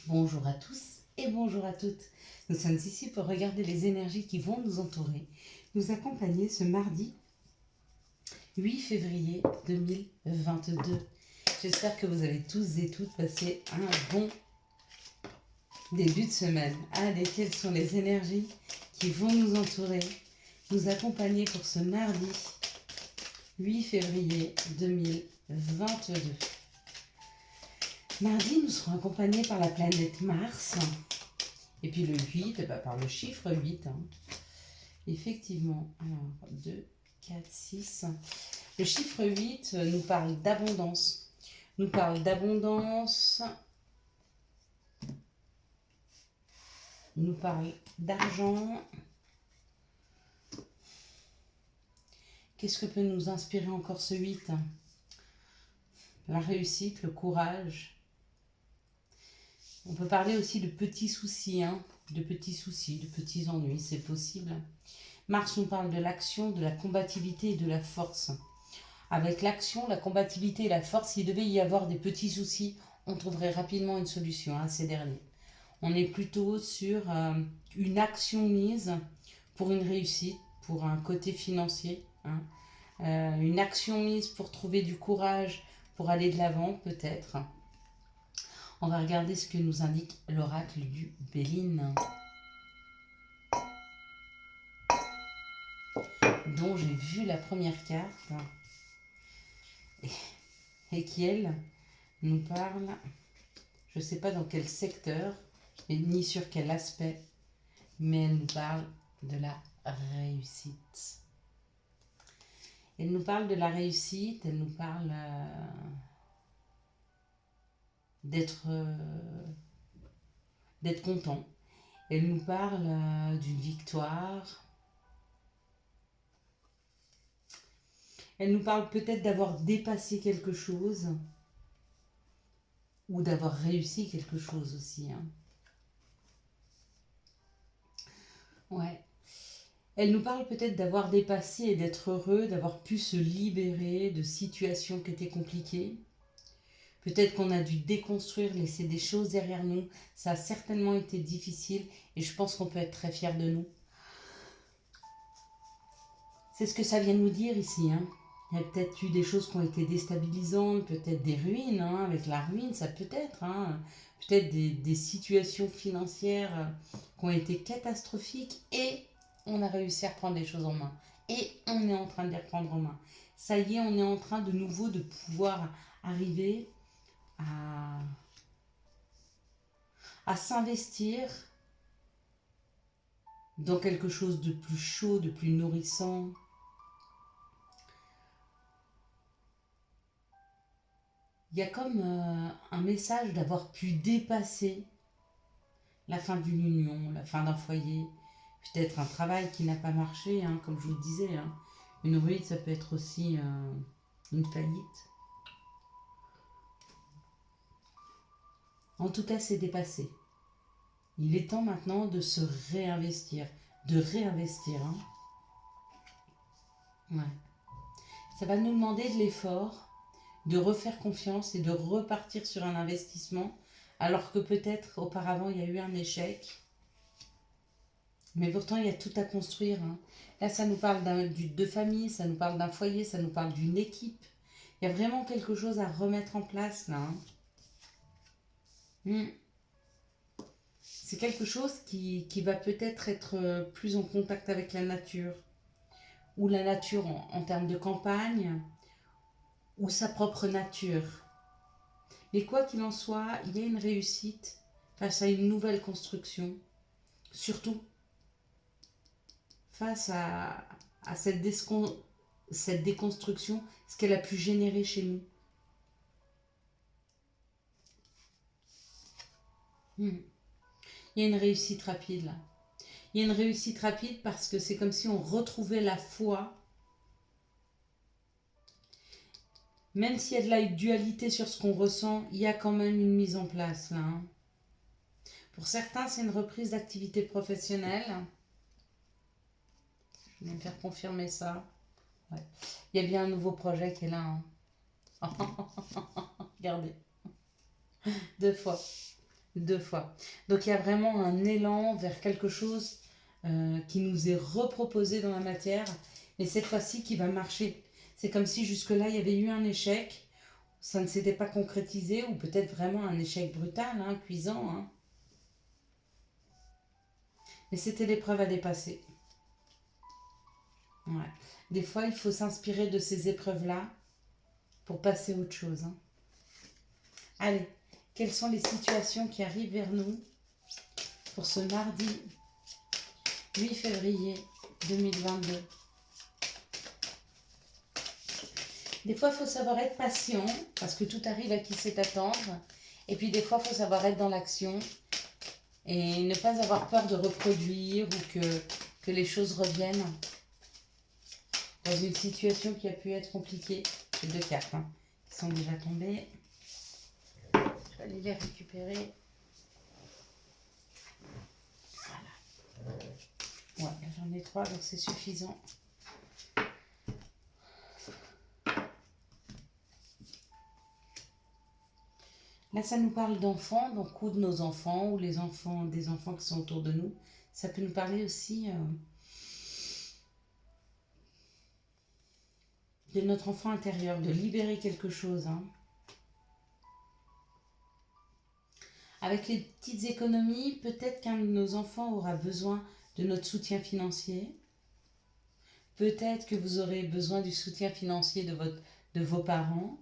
Bonjour à tous et bonjour à toutes. Nous sommes ici pour regarder les énergies qui vont nous entourer, nous accompagner ce mardi 8 février 2022. J'espère que vous avez tous et toutes passé un bon début de semaine. Allez, quelles sont les énergies qui vont nous entourer, nous accompagner pour ce mardi 8 février 2022. Mardi, nous serons accompagnés par la planète Mars. Et puis le 8, par le chiffre 8. Effectivement. Alors, 2, 4, 6. Le chiffre 8 nous parle d'abondance. Nous parle d'abondance. Nous parle d'argent. Qu'est-ce que peut nous inspirer encore ce 8? La réussite, le courage. On peut parler aussi de petits soucis, de petits ennuis, c'est possible. Mars nous parle de l'action, de la combativité et de la force. Avec l'action, la combativité et la force, s'il devait y avoir des petits soucis, on trouverait rapidement une solution à ces derniers. On est plutôt sur une action mise pour une réussite, pour un côté financier. Une action mise pour trouver du courage, pour aller de l'avant peut-être. On va regarder ce que nous indique l'oracle du Béline, dont j'ai vu la première carte et qui, elle, nous parle, je ne sais pas dans quel secteur, ni sur quel aspect, mais elle nous parle de la réussite. Elle nous parle de la réussite, elle nous parle d'être content. Elle nous parle d'une victoire. Elle nous parle peut-être d'avoir dépassé quelque chose ou d'avoir réussi quelque chose aussi. Ouais. Elle nous parle peut-être d'avoir dépassé et d'être heureux, d'avoir pu se libérer de situations qui étaient compliquées. Peut-être qu'on a dû déconstruire, laisser des choses derrière nous. Ça a certainement été difficile et je pense qu'on peut être très fiers de nous. C'est ce que ça vient nous dire ici. Il y a peut-être eu des choses qui ont été déstabilisantes, peut-être des ruines. Avec la ruine, ça peut être. Peut-être des situations financières qui ont été catastrophiques et on a réussi à reprendre les choses en main. Et on est en train de les reprendre en main. Ça y est, on est en train de nouveau de pouvoir arriver à s'investir dans quelque chose de plus chaud, de plus nourrissant. Il y a comme un message d'avoir pu dépasser la fin d'une union, la fin d'un foyer, peut-être un travail qui n'a pas marché, comme je vous le disais. Une ruine, ça peut être aussi une faillite. En tout cas, c'est dépassé. Il est temps maintenant de se réinvestir, de réinvestir. Ouais. Ça va nous demander de l'effort, de refaire confiance et de repartir sur un investissement, alors que peut-être auparavant il y a eu un échec. Mais pourtant il y a tout à construire. Là ça nous parle de famille, ça nous parle d'un foyer, ça nous parle d'une équipe. Il y a vraiment quelque chose à remettre en place là. C'est quelque chose qui va peut-être être plus en contact avec la nature. Ou la nature en termes de campagne, ou sa propre nature. Mais quoi qu'il en soit, il y a une réussite face à une nouvelle construction. Surtout face à cette déconstruction, ce qu'elle a pu générer chez nous. Il y a une réussite rapide là. Il y a une réussite rapide parce que c'est comme si on retrouvait la foi. Même s'il y a de la dualité sur ce qu'on ressent, il y a quand même une mise en place là. Pour certains, c'est une reprise d'activité professionnelle. Je vais me faire confirmer ça. Ouais. Il y a bien un nouveau projet qui est là. Regardez. 2 fois. 2 fois. Donc il y a vraiment un élan vers quelque chose qui nous est reproposé dans la matière, mais cette fois-ci qui va marcher. C'est comme si jusque-là il y avait eu un échec, ça ne s'était pas concrétisé, ou peut-être vraiment un échec brutal, hein, cuisant. Hein. Mais c'était l'épreuve à dépasser. Ouais. Des fois, il faut s'inspirer de ces épreuves-là pour passer à autre chose. Hein. Allez, quelles sont les situations qui arrivent vers nous pour ce mardi 8 février 2022? Des fois, il faut savoir être patient parce que tout arrive à qui sait attendre. Et puis des fois, il faut savoir être dans l'action et ne pas avoir peur de reproduire ou que les choses reviennent dans une situation qui a pu être compliquée. J'ai 2 cartes hein, qui sont déjà tombées. Je vais aller les récupérer. Voilà. Ouais, j'en ai 3, donc c'est suffisant. Là, ça nous parle d'enfants, donc ou de nos enfants, ou les enfants des enfants qui sont autour de nous. Ça peut nous parler aussi de notre enfant intérieur, de libérer quelque chose. Hein. Avec les petites économies, peut-être qu'un de nos enfants aura besoin de notre soutien financier. Peut-être que vous aurez besoin du soutien financier de vos parents.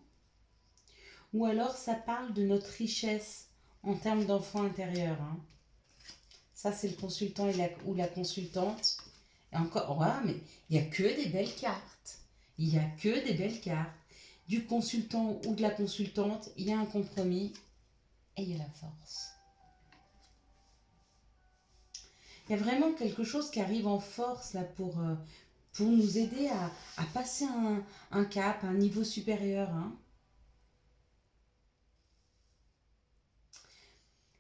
Ou alors, ça parle de notre richesse en termes d'enfant intérieur. Hein. Ça, c'est le consultant ou la consultante. Et encore, ouais, mais il n'y a que des belles cartes. Il n'y a que des belles cartes. Du consultant ou de la consultante, il y a un compromis et il y a la force. Il y a vraiment quelque chose qui arrive en force là pour nous aider à passer un cap, un niveau supérieur. Hein.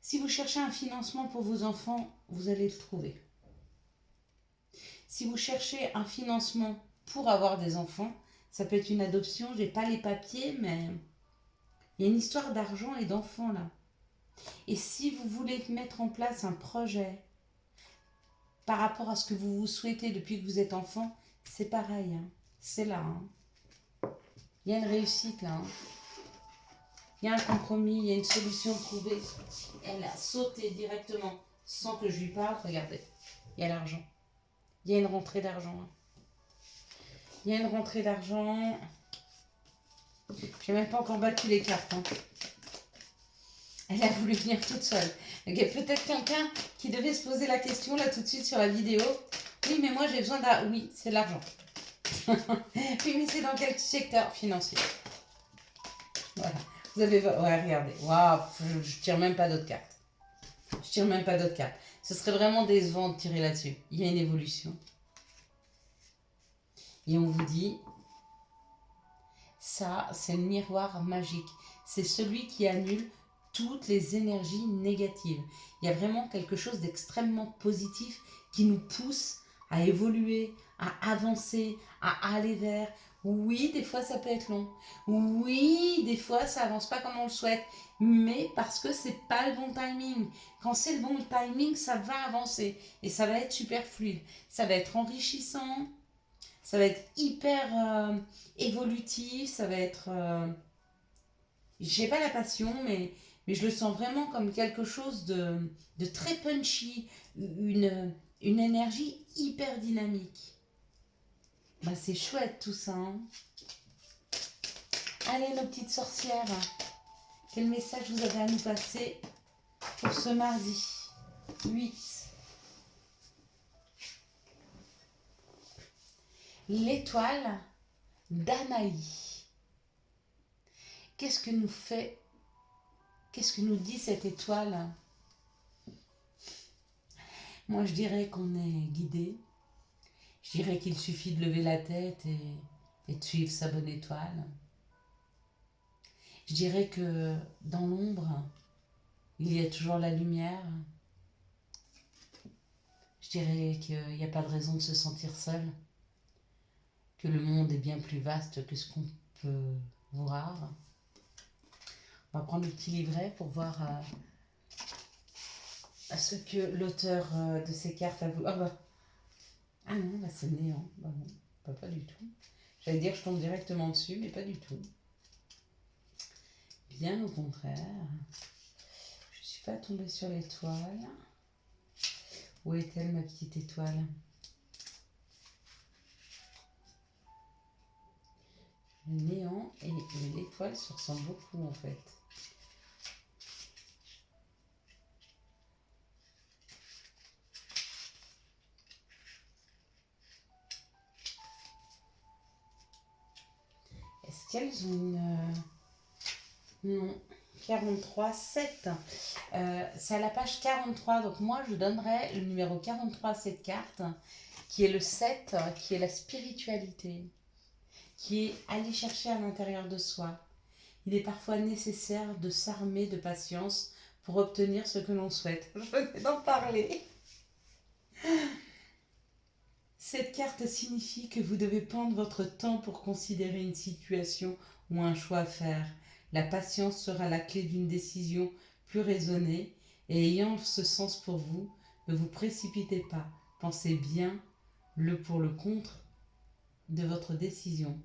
Si vous cherchez un financement pour vos enfants, vous allez le trouver. Si vous cherchez un financement pour avoir des enfants, ça peut être une adoption, j'ai pas les papiers, mais il y a une histoire d'argent et d'enfants là. Et si vous voulez mettre en place un projet par rapport à ce que vous vous souhaitez depuis que vous êtes enfant, c'est pareil. Hein. C'est là. Hein. Il y a une réussite là. Hein. Il y a un compromis, il y a une solution trouvée. Elle a sauté directement sans que je lui parle. Regardez, il y a l'argent. Il y a une rentrée d'argent. Hein. Il y a une rentrée d'argent. J'ai même pas encore battu les cartes. Hein. Elle a voulu venir toute seule. Donc il y a peut-être quelqu'un qui devait se poser la question là tout de suite sur la vidéo. Oui, mais moi j'ai besoin d'un... Oui, c'est de l'argent. Oui, mais c'est dans quel secteur financier? Voilà. Vous avez... Ouais, regardez. Waouh, je tire même pas d'autres cartes. Je tire même pas d'autres cartes. Ce serait vraiment décevant de tirer là-dessus. Il y a une évolution. Et on vous dit... Ça, c'est le miroir magique. C'est celui qui annule toutes les énergies négatives. Il y a vraiment quelque chose d'extrêmement positif qui nous pousse à évoluer, à avancer, à aller vers. Oui, des fois ça peut être long. Oui, des fois ça avance pas comme on le souhaite. Mais parce que c'est pas le bon timing. Quand c'est le bon timing, ça va avancer. Et ça va être super fluide. Ça va être enrichissant. Ça va être hyper évolutif. Ça va être... j'ai pas la passion, mais je le sens vraiment comme quelque chose de très punchy, une énergie hyper dynamique. Bah, c'est chouette tout ça. Hein. Allez, nos petites sorcières, quel message vous avez à nous passer pour ce mardi 8? L'étoile d'Anaï. Qu'est-ce que nous fait? Qu'est-ce que nous dit cette étoile? Moi, je dirais qu'on est guidé. Je dirais qu'il suffit de lever la tête et de suivre sa bonne étoile. Je dirais que dans l'ombre, il y a toujours la lumière. Je dirais qu'il n'y a pas de raison de se sentir seul, que le monde est bien plus vaste que ce qu'on peut voir. On va prendre le petit livret pour voir ce que l'auteur de ces cartes a voulu. Ah non, là c'est le néant. Bah non, pas du tout. J'allais dire je tombe directement dessus, mais pas du tout. Bien au contraire. Je ne suis pas tombée sur l'étoile. Où est-elle ma petite étoile? Le néant et l'étoile se ressemblent beaucoup en fait. Est-ce qu'elles ont une... Non, 43, 7. C'est à la page 43, donc moi je donnerais le numéro 43 à cette carte, qui est le 7, qui est la spiritualité, qui est aller chercher à l'intérieur de soi. Il est parfois nécessaire de s'armer de patience pour obtenir ce que l'on souhaite. Je venais d'en parler. Cette carte signifie que vous devez prendre votre temps pour considérer une situation ou un choix à faire. La patience sera la clé d'une décision plus raisonnée et ayant ce sens pour vous, ne vous précipitez pas. Pensez bien le pour le contre de votre décision.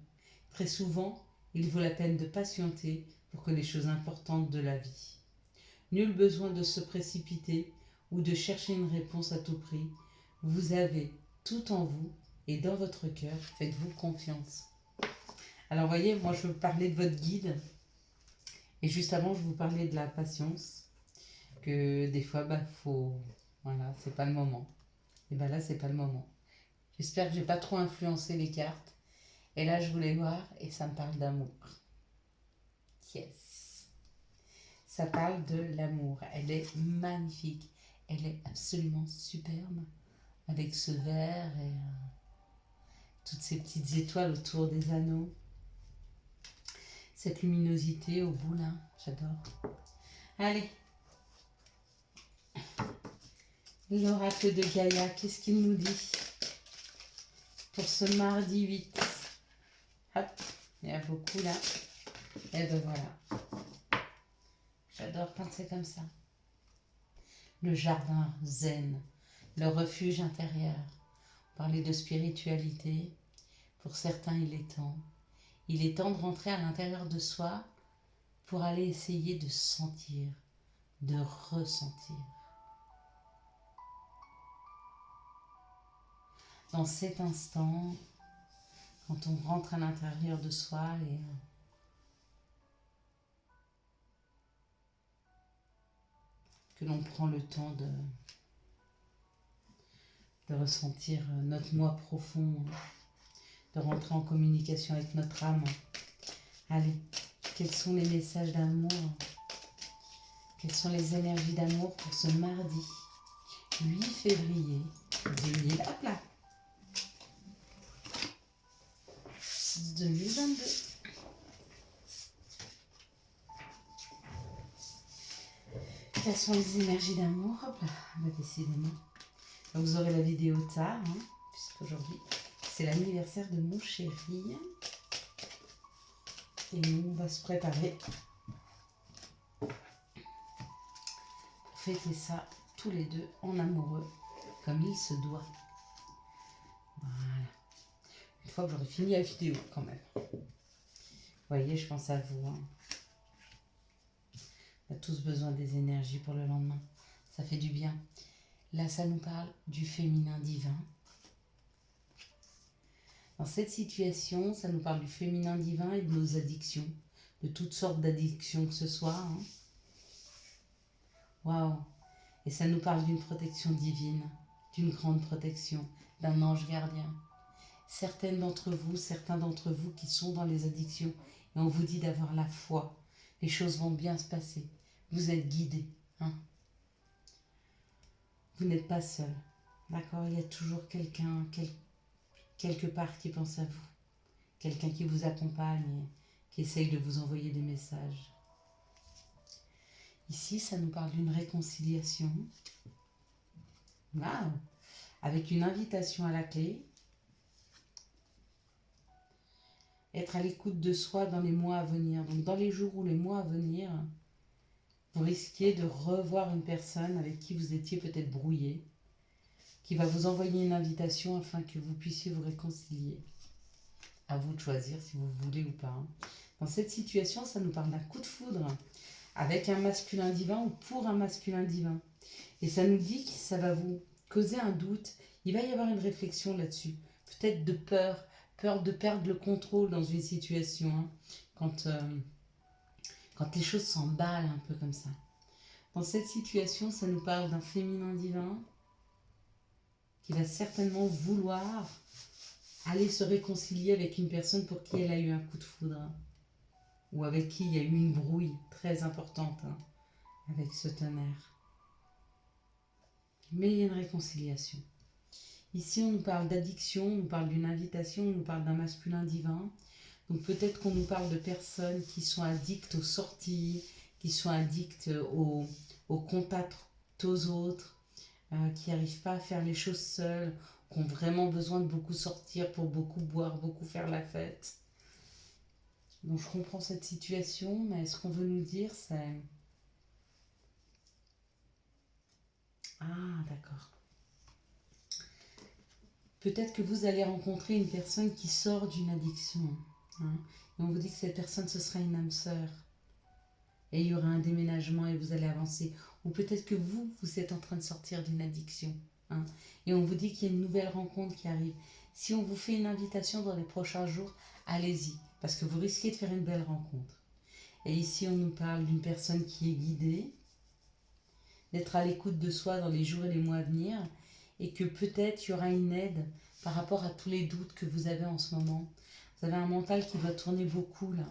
Très souvent, il vaut la peine de patienter pour que les choses importantes de la vie. Nul besoin de se précipiter ou de chercher une réponse à tout prix. Vous avez tout en vous et dans votre cœur, faites-vous confiance. Alors voyez, moi je veux parler de votre guide et juste avant je vous parlais de la patience, que des fois faut, voilà, c'est pas le moment. Et là c'est pas le moment. J'espère que j'ai pas trop influencé les cartes. Et là je voulais voir et ça me parle d'amour. Yes. Ça parle de l'amour. Elle est magnifique. Elle est absolument superbe. Avec ce vert et toutes ces petites étoiles autour des anneaux. Cette luminosité au bout là, j'adore. Allez. L'oracle de Gaïa, qu'est-ce qu'il nous dit pour ce mardi 8? Hop, il y a beaucoup là. Et ben voilà. J'adore quand c'est comme ça. Le jardin zen, le refuge intérieur. Parler de spiritualité. Pour certains, il est temps. Il est temps de rentrer à l'intérieur de soi pour aller essayer de sentir, de ressentir. Dans cet instant, quand on rentre à l'intérieur de soi et que l'on prend le temps de ressentir notre moi profond, de rentrer en communication avec notre âme. Allez, quels sont les messages d'amour? Quelles sont les énergies d'amour pour ce mardi 8 février 2000, hop là, 2022. Quelles sont les énergies d'amour? Hop là, bah décidément. Donc vous aurez la vidéo tard, hein, puisqu'aujourd'hui c'est l'anniversaire de mon chéri. Et nous, on va se préparer pour fêter ça tous les deux en amoureux, comme il se doit. Voilà. Une fois que j'aurai fini la vidéo, quand même. Vous voyez, je pense à vous. Hein. On a tous besoin des énergies pour le lendemain. Ça fait du bien. Là, ça nous parle du féminin divin. Dans cette situation, ça nous parle du féminin divin et de nos addictions, de toutes sortes d'addictions que ce soit. Waouh! Et ça nous parle d'une protection divine, d'une grande protection, d'un ange gardien. Certains d'entre vous qui sont dans les addictions, et on vous dit d'avoir la foi, les choses vont bien se passer. Vous êtes guidés. Hein? Vous n'êtes pas seul. D'accord? Il y a toujours quelqu'un, quelque part qui pense à vous. Quelqu'un qui vous accompagne et qui essaye de vous envoyer des messages. Ici, ça nous parle d'une réconciliation. Waouh! Avec une invitation à la clé. Être à l'écoute de soi dans les mois à venir. Donc dans les jours ou les mois à venir, vous risquez de revoir une personne avec qui vous étiez peut-être brouillé, qui va vous envoyer une invitation afin que vous puissiez vous réconcilier. À vous de choisir si vous voulez ou pas. Dans cette situation, ça nous parle d'un coup de foudre avec un masculin divin ou pour un masculin divin. Et ça nous dit que ça va vous causer un doute. Il va y avoir une réflexion là-dessus. Peut-être de peur, peur de perdre le contrôle dans une situation. Quand les choses s'emballent un peu comme ça. Dans cette situation, ça nous parle d'un féminin divin qui va certainement vouloir aller se réconcilier avec une personne pour qui elle a eu un coup de foudre ou avec qui il y a eu une brouille très importante avec ce tonnerre. Mais il y a une réconciliation. Ici, on nous parle d'addiction, on nous parle d'une invitation, on nous parle d'un masculin divin. Donc peut-être qu'on nous parle de personnes qui sont addictes aux sorties, qui sont addictes au contact aux autres, qui n'arrivent pas à faire les choses seules, qui ont vraiment besoin de beaucoup sortir pour beaucoup boire, beaucoup faire la fête. Donc je comprends cette situation, mais ce qu'on veut nous dire, c'est... Ah, d'accord. Peut-être que vous allez rencontrer une personne qui sort d'une addiction. Et on vous dit que cette personne, ce sera une âme sœur. Et il y aura un déménagement et vous allez avancer. Ou peut-être que vous êtes en train de sortir d'une addiction. Et on vous dit qu'il y a une nouvelle rencontre qui arrive. Si on vous fait une invitation dans les prochains jours, allez-y. Parce que vous risquez de faire une belle rencontre. Et ici, on nous parle d'une personne qui est guidée, d'être à l'écoute de soi dans les jours et les mois à venir, et que peut-être il y aura une aide par rapport à tous les doutes que vous avez en ce moment. Vous avez un mental qui doit tourner beaucoup là.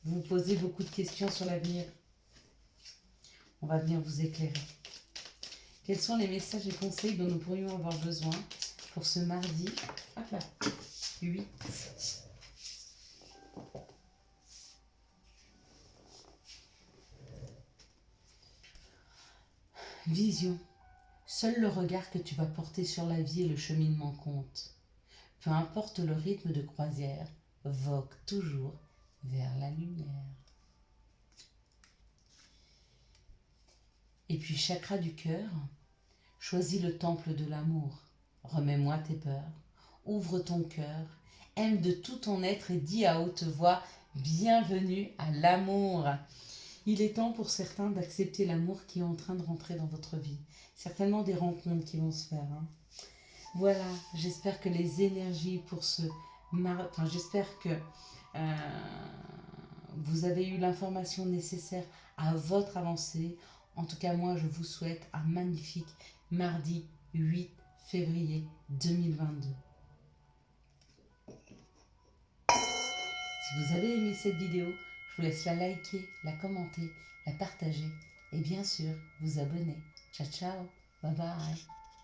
Vous vous posez beaucoup de questions sur l'avenir. On va venir vous éclairer. Quels sont les messages et conseils dont nous pourrions avoir besoin pour ce mardi 8 Vision. Seul le regard que tu vas porter sur la vie et le cheminement compte. Peu importe le rythme de croisière, vogue toujours vers la lumière. Et puis chakra du cœur, choisis le temple de l'amour. Remets-moi tes peurs, ouvre ton cœur, aime de tout ton être et dis à haute voix « Bienvenue à l'amour ». Il est temps pour certains d'accepter l'amour qui est en train de rentrer dans votre vie. Certainement des rencontres qui vont se faire. Voilà, j'espère que les énergies pour ce... j'espère que vous avez eu l'information nécessaire à votre avancée. En tout cas, moi, je vous souhaite un magnifique mardi 8 février 2022. Si vous avez aimé cette vidéo, je vous laisse la liker, la commenter, la partager et bien sûr vous abonner. Ciao ciao, bye bye.